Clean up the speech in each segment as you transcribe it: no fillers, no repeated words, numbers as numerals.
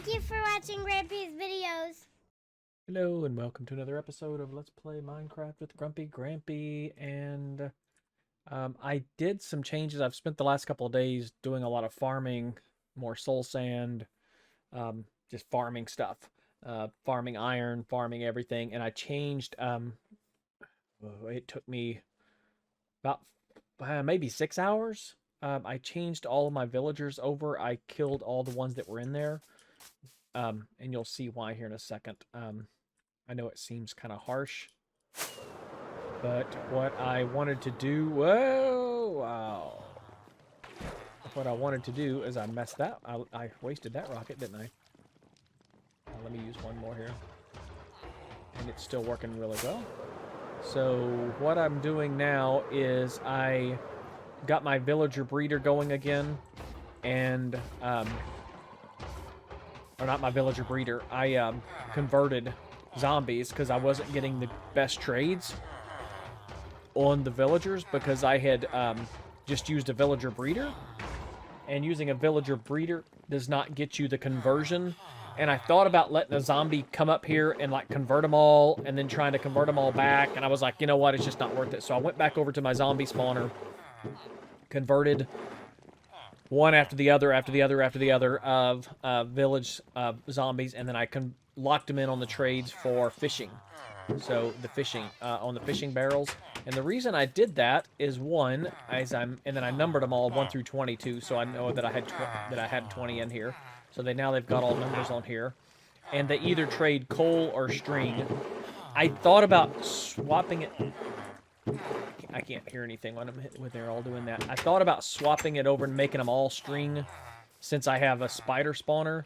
Thank you for watching Grampy's videos. Hello and welcome to another episode of Let's Play Minecraft with Grumpy Grampy. And I did some changes. I've spent the last couple of days doing a lot of farming, more soul sand, just farming stuff, farming iron, farming everything. And I changed. It took me about maybe 6 hours. I changed all of my villagers over. I killed all the ones that were in there. And you'll see why here in a second. I know it seems kind of harsh, but what I wanted to do, wow. What I wanted to do is I messed that, I wasted that rocket, didn't I? Let me use one more here. And it's still working really well. So what I'm doing now is I got my villager breeder going again, and, or not my villager breeder, I converted zombies because I wasn't getting the best trades on the villagers because I had just used a villager breeder, and using a villager breeder does not get you the conversion. And I thought about letting a zombie come up here and like convert them all and then trying to convert them all back, and I was like, you know what, it's just not worth it. So I went back over to my zombie spawner, converted one after the other of village zombies, and then I locked them in on the trades for fishing. So the fishing on the fishing barrels, and the reason I did that is one, and then I numbered them all 1 through 22, so I know that I had 20 in here. So now they've got all numbers on here, and they either trade coal or string. I thought about swapping it. I can't hear anything when they're all doing that. I thought about swapping it over and making them all string, since I have a spider spawner,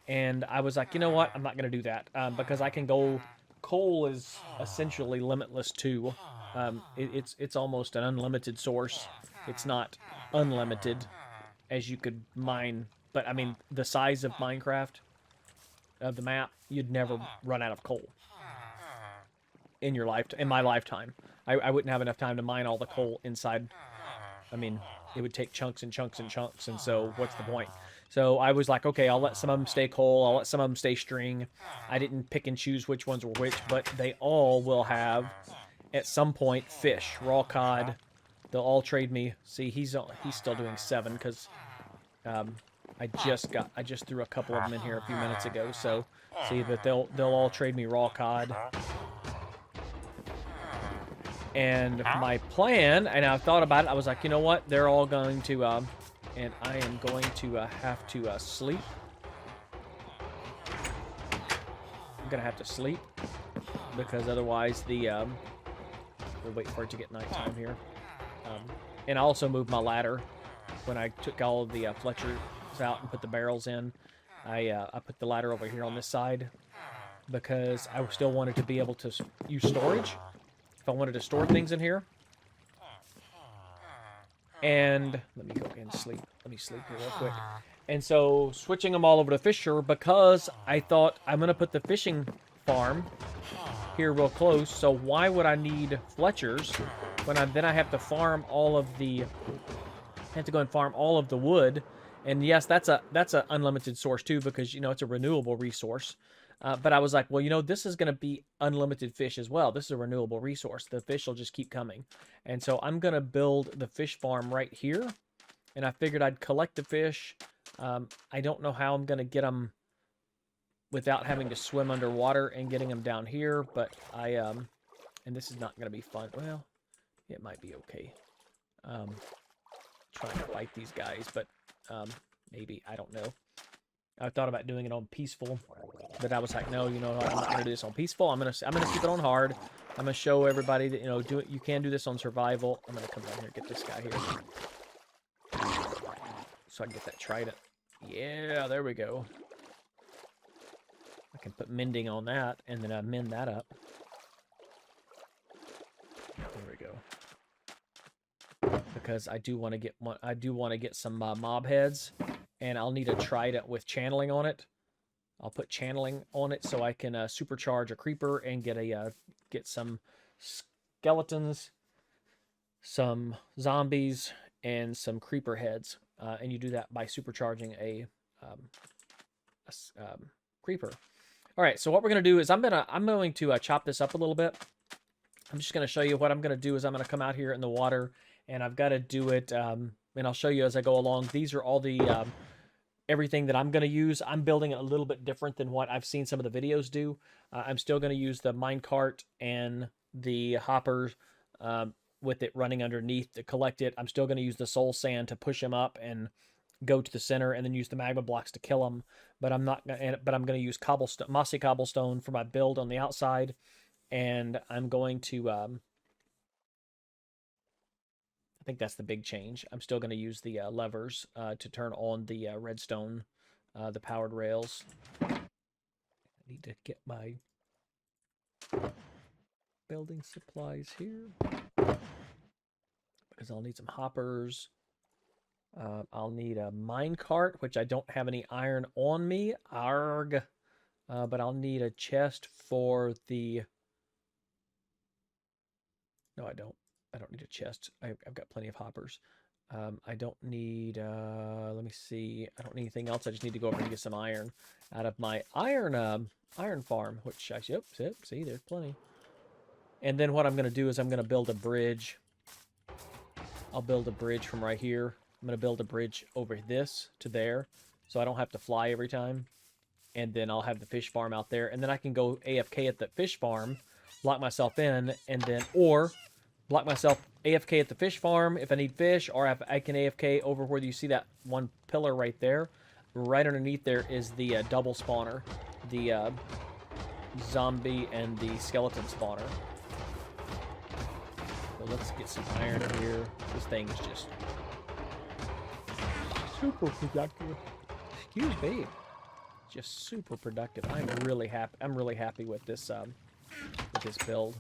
and I was like, you know what, I'm not going to do that, because I can go, coal is essentially limitless too. It's almost an unlimited source. It's not unlimited, as you could mine, but I mean, the size of Minecraft, of the map, you'd never run out of coal in my lifetime. I wouldn't have enough time to mine all the coal inside. I mean, it would take chunks and chunks and chunks, and so what's the point? So I was like, okay, I'll let some of them stay coal, I'll let some of them stay string. I didn't pick and choose which ones were which, but they all will have, at some point, fish, raw cod. They'll all trade me. See, he's still doing 7, because I just threw a couple of them in here a few minutes ago. So see that they'll all trade me raw cod. And my plan, and I thought about it, I was like, you know what? They're all going to, and I am going to have to sleep. I'm going to have to sleep, because otherwise we'll wait for it to get nighttime here. And I also moved my ladder. When I took all of the Fletchers out and put the barrels in, I put the ladder over here on this side, because I still wanted to be able to use storage. If I wanted to store things in here. And let me go again and sleep. Let me sleep here real quick. And so switching them all over to Fisher, because I thought I'm going to put the fishing farm here real close. So why would I need Fletchers when then I have to farm all of the... I have to go and farm all of the wood. And yes, that's a unlimited source too, because, you know, it's a renewable resource. But I was like, well, you know, this is going to be unlimited fish as well. This is a renewable resource. The fish will just keep coming. And so I'm going to build the fish farm right here. And I figured I'd collect the fish. I don't know how I'm going to get them without having to swim underwater and getting them down here. But and this is not going to be fun. Well, it might be okay. Trying to fight these guys, but maybe, I don't know. I thought about doing it on peaceful, but I was like, no, you know, I'm not gonna do this on peaceful. I'm gonna keep it on hard. I'm gonna show everybody that, you know, you can do this on survival. I'm gonna come down here and get this guy here, so I can get that trident. Yeah, there we go. I can put mending on that, and then I mend that up. There we go. Because I do want to get one. I do want to get some mob heads. And I'll need a trident with channeling on it. I'll put channeling on it so I can supercharge a creeper and get some skeletons, some zombies, and some creeper heads. And you do that by supercharging a creeper. All right, so what we're gonna do is I'm going to chop this up a little bit. I'm just gonna show you what I'm gonna do is I'm gonna come out here in the water, and I've got to do it, and I'll show you as I go along. These are all the everything that I'm gonna use. I'm building it a little bit different than what I've seen some of the videos do. I'm still gonna use the minecart and the hoppers with it running underneath to collect it. I'm still gonna use the soul sand to push him up and go to the center, and then use the magma blocks to kill them. But I'm not gonna. But I'm gonna use cobblestone, mossy cobblestone for my build on the outside, and I'm going to. I think that's the big change. I'm still going to use the levers to turn on the redstone, the powered rails. I need to get my building supplies here because I'll need some hoppers. I'll need a minecart, which I don't have any iron on me. Arg. But I'll need a chest for the... No, I don't. I don't need a chest. I've got plenty of hoppers. I don't need... let me see. I don't need anything else. I just need to go over and get some iron out of my iron farm, which I... Yep, see, there's plenty. And then what I'm going to do is I'm going to build a bridge. I'll build a bridge from right here. I'm going to build a bridge over this to there, so I don't have to fly every time. And then I'll have the fish farm out there. And then I can go AFK at the fish farm, lock myself in, and then... Or block myself AFK at the fish farm if I need fish, or if I can AFK over where you see that one pillar right there. Right underneath there is the double spawner. The zombie and the skeleton spawner. So let's get some iron here. This thing is just... super productive. Excuse me. Just super productive. I'm really happy with this build.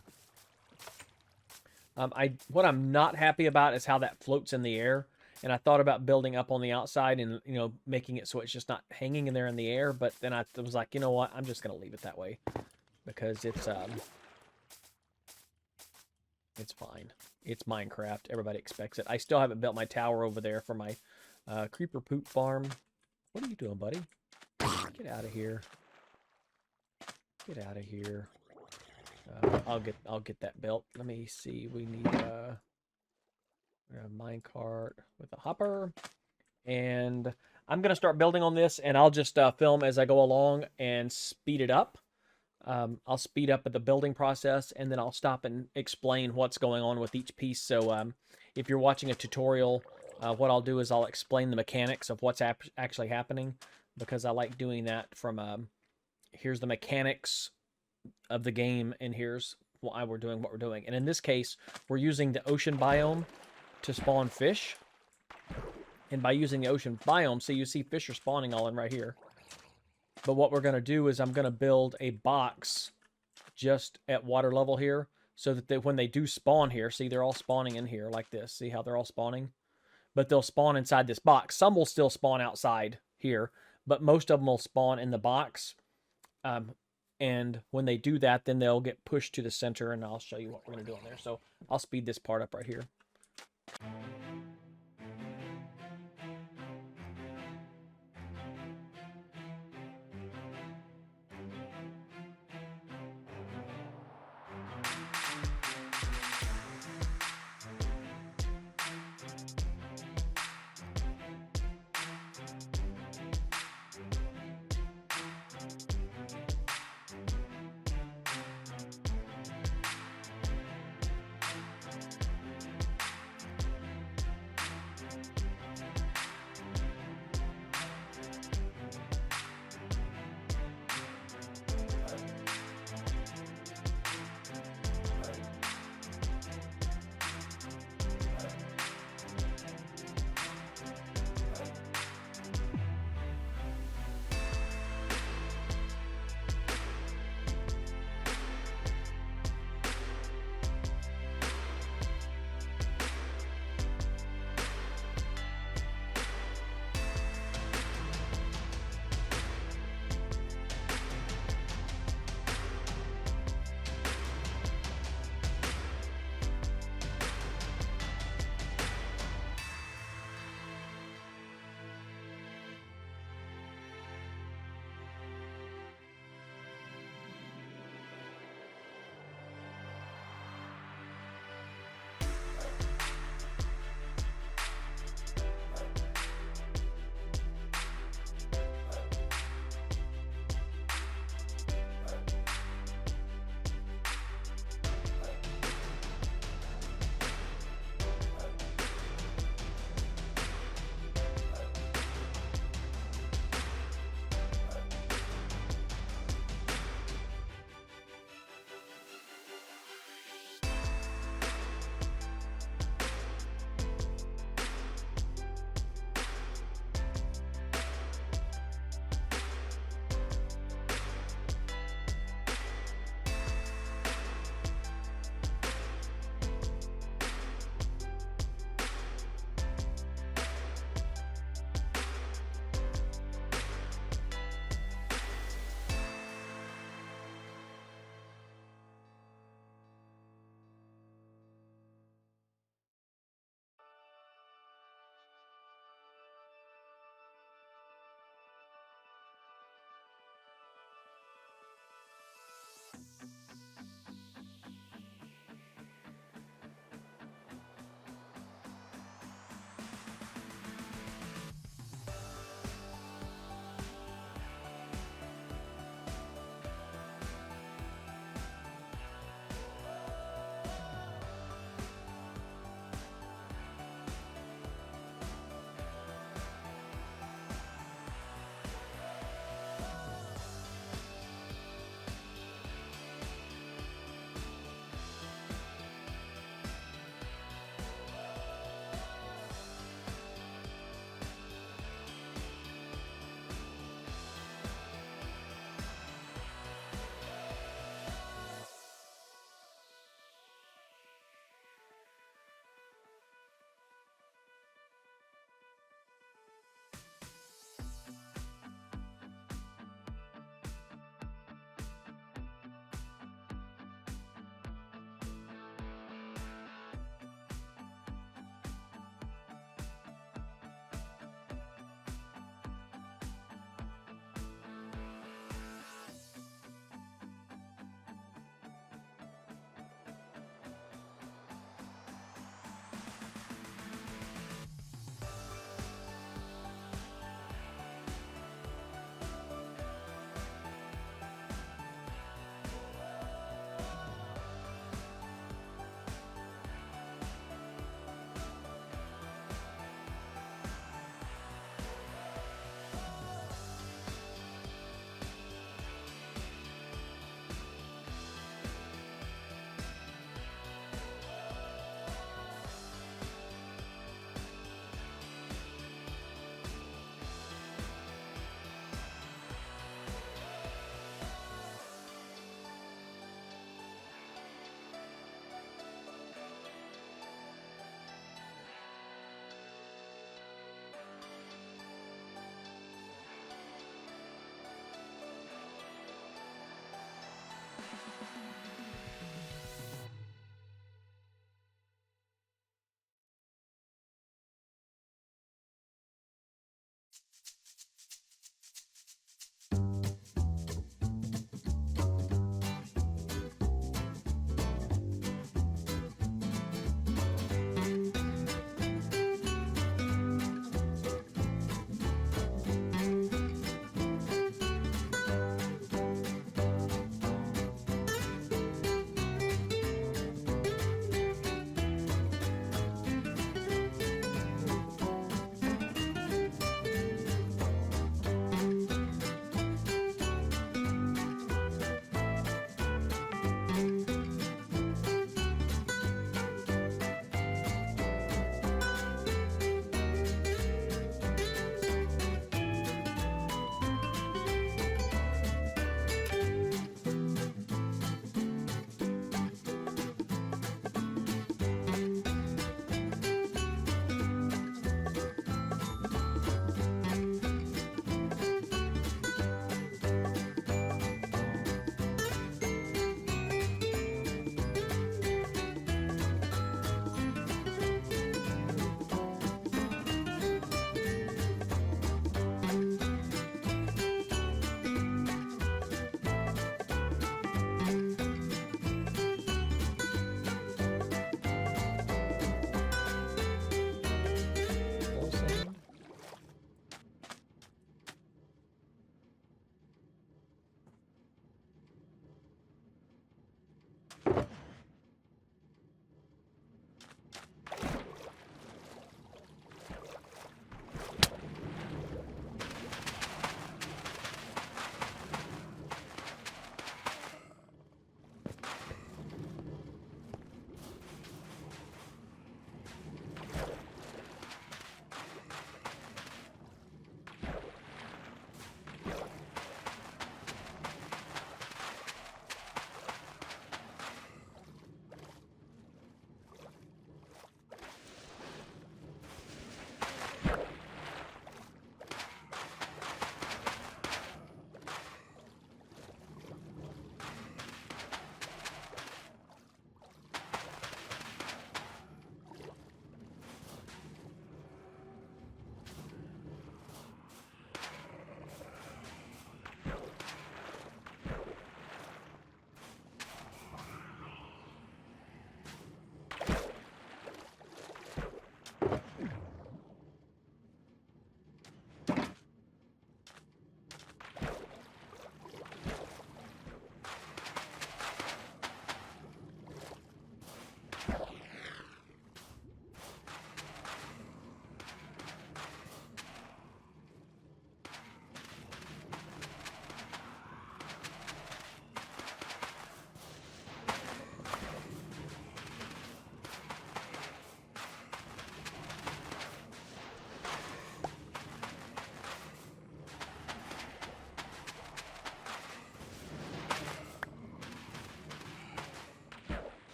What I'm not happy about is how that floats in the air. And I thought about building up on the outside and, you know, making it so it's just not hanging in there in the air. But then I was like, you know what? I'm just gonna leave it that way because it's fine. It's Minecraft. Everybody expects it. I still haven't built my tower over there for my creeper poop farm. What are you doing, buddy? Get out of here. Get out of here. I'll get that built. Let me see. We need a minecart with a hopper, and I'm gonna start building on this, and I'll just film as I go along and speed it up. I'll speed up the building process, and then I'll stop and explain what's going on with each piece. So if you're watching a tutorial, what I'll do is I'll explain the mechanics of what's actually happening, because I like doing that from here's the mechanics of the game, and here's why we're doing what we're doing. And in this case, we're using the ocean biome to spawn fish. And by using the ocean biome, so you see fish are spawning all in right here. But what we're going to do is I'm going to build a box just at water level here, so that when they do spawn here, see, they're all spawning in here like this. See how they're all spawning? But they'll spawn inside this box. Some will still spawn outside here, but most of them will spawn in the box. And when they do that, then they'll get pushed to the center, and I'll show you what we're going to do on there. So I'll speed this part up right here.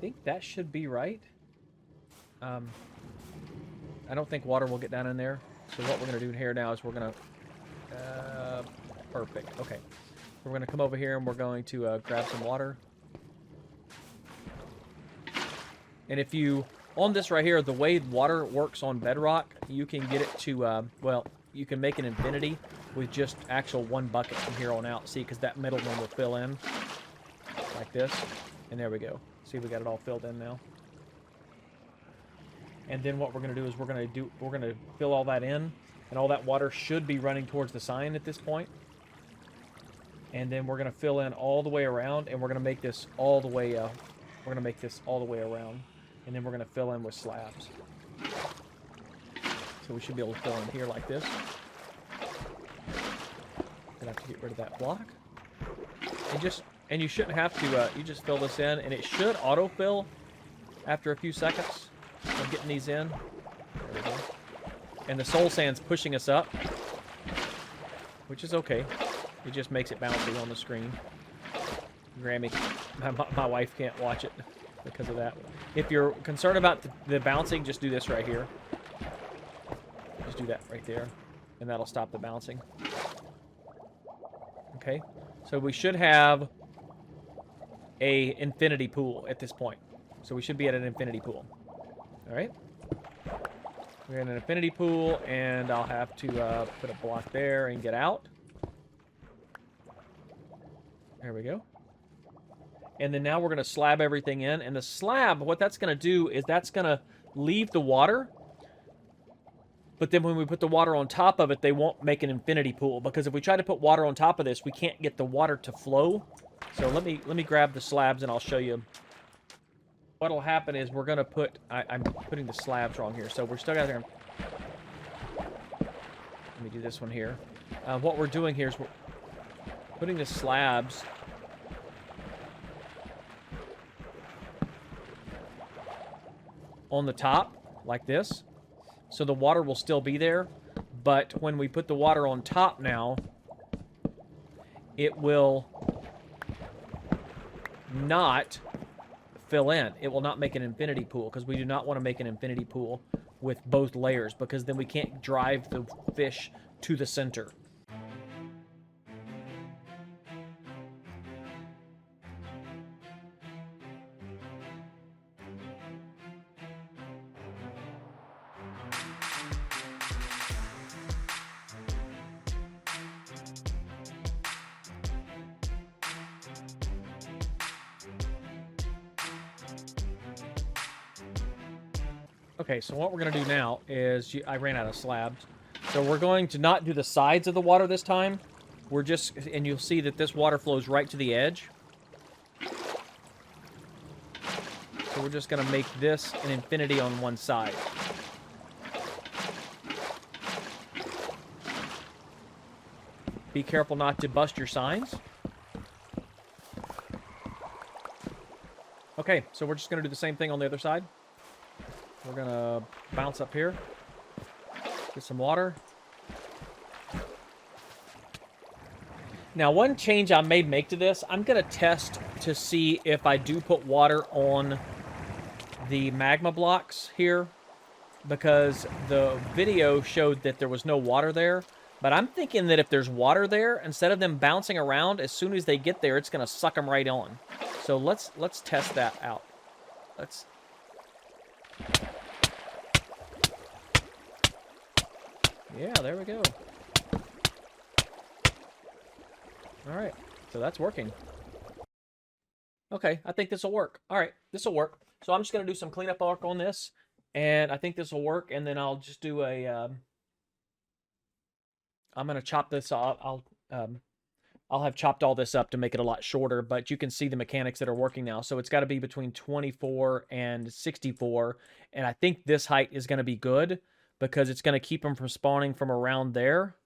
think that should be right. I don't think water will get down in there. So what we're going to do here now is we're going to... perfect. Okay. We're going to come over here and we're going to grab some water. And if you... On this right here, the way water works on Bedrock, you can get it to... well, you can make an infinity with just actual one bucket from here on out. See, because that middle one will fill in like this. And there we go. See, we got it all filled in now. And then what we're going to do is we're going to fill all that in, and all that water should be running towards the sign at this point. And then we're going to fill in all the way around, and we're going to make this all the way we're going to make this all the way around, and then we're going to fill in with slabs. So we should be able to fill in here like this. Gonna have to get rid of that block. And you shouldn't have to, you just fill this in, and it should autofill after a few seconds of getting these in. There we go. And the soul sand's pushing us up, which is okay. It just makes it bouncy on the screen. Grammy, my wife can't watch it because of that. If you're concerned about the bouncing, just do this right here. Just do that right there, and that'll stop the bouncing. Okay, so we should have a infinity pool at this point. So we should be at an infinity pool. All right. We're in an infinity pool, and I'll have to put a block there and get out. There we go. And then now we're going to slab everything in. And the slab, what that's going to do is that's going to leave the water. But then when we put the water on top of it, they won't make an infinity pool. Because if we try to put water on top of this, we can't get the water to flow. So let me grab the slabs, and I'll show you. What'll happen is we're going to put... I'm putting the slabs wrong here. So we're still got there. Let me do this one here. What we're doing here is we're putting the slabs... on the top, like this. So the water will still be there. But when we put the water on top now, it will not fill in. It will not make an infinity pool, because we do not want to make an infinity pool with both layers, because then we can't drive the fish to the center. Okay, so what we're going to do now is... I ran out of slabs. So we're going to not do the sides of the water this time. We're just... And you'll see that this water flows right to the edge. So we're just going to make this an infinity on one side. Be careful not to bust your signs. Okay, so we're just going to do the same thing on the other side. We're going to bounce up here. Get some water. Now, one change I may make to this, I'm going to test to see if I do put water on the magma blocks here, because the video showed that there was no water there. But I'm thinking that if there's water there, instead of them bouncing around, as soon as they get there, it's going to suck them right on. So let's test that out. Let's... Yeah, there we go. Alright, so that's working. Okay, I think this will work. Alright, this will work. So I'm just going to do some cleanup work on this, and I think this will work, and then I'll just do a... I'm going to chop this off. I'll have chopped all this up to make it a lot shorter, but you can see the mechanics that are working now. So it's got to be between 24 and 64, and I think this height is going to be good, because it's going to keep them from spawning from around there.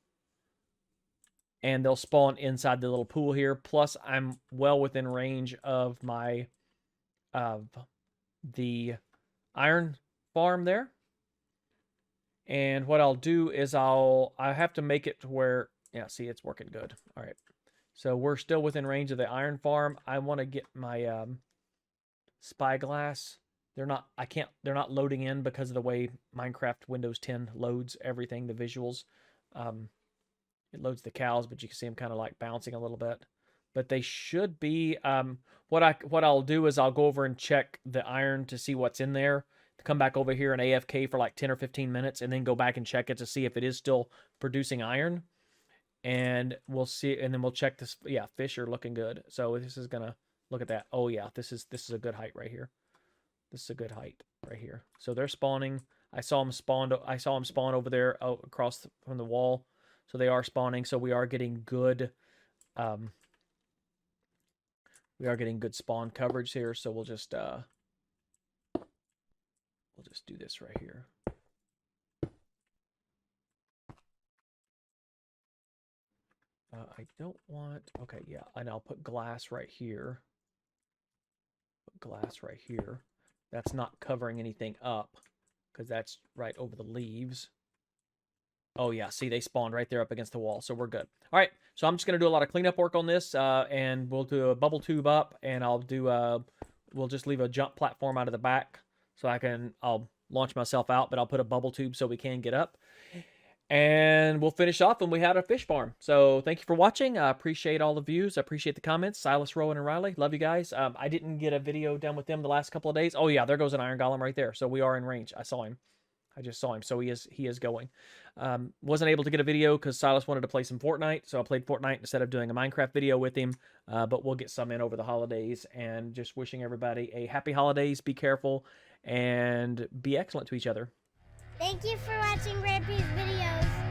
And they'll spawn inside the little pool here. Plus, I'm well within range of my the iron farm there. And what I'll do is I have to make it to where... Yeah, see, it's working good. All right. So we're still within range of the iron farm. I want to get my spyglass. They're not loading in because of the way Minecraft Windows 10 loads everything, the visuals. It loads the cows, but you can see them kind of like bouncing a little bit. But they should be... what I'll do is I'll go over and check the iron to see what's in there. Come back over here and AFK for like 10 or 15 minutes, and then go back and check it to see if it is still producing iron. And we'll see, and then we'll check this. Yeah, fish are looking good. So this is gonna... Look at that. Oh yeah, this is a good height right here. This is a good height right here. So they're spawning. I saw them spawn over there across from the wall. So they are spawning. So we are getting good spawn coverage here. So we'll just do this right here. I don't want... Okay, yeah, and I'll put glass right here. Put glass right here. That's not covering anything up, because that's right over the leaves. Oh, yeah, see, they spawned right there up against the wall, so we're good. All right, so I'm just going to do a lot of cleanup work on this, and we'll do a bubble tube up, and I'll do we'll just leave a jump platform out of the back, so I'll launch myself out, but I'll put a bubble tube so we can get up. And we'll finish off when we had a fish farm. So thank you for watching. I appreciate all the views. I appreciate the comments. Silas, Rowan, and Riley, love you guys. I didn't get a video done with them the last couple of days. Oh, yeah, there goes an iron golem right there. So we are in range. I saw him. I just saw him. So he is going. Wasn't able to get a video because Silas wanted to play some Fortnite. So I played Fortnite instead of doing a Minecraft video with him. But we'll get some in over the holidays. And just wishing everybody a happy holidays. Be careful and be excellent to each other. Thank you for watching Grandpa's videos.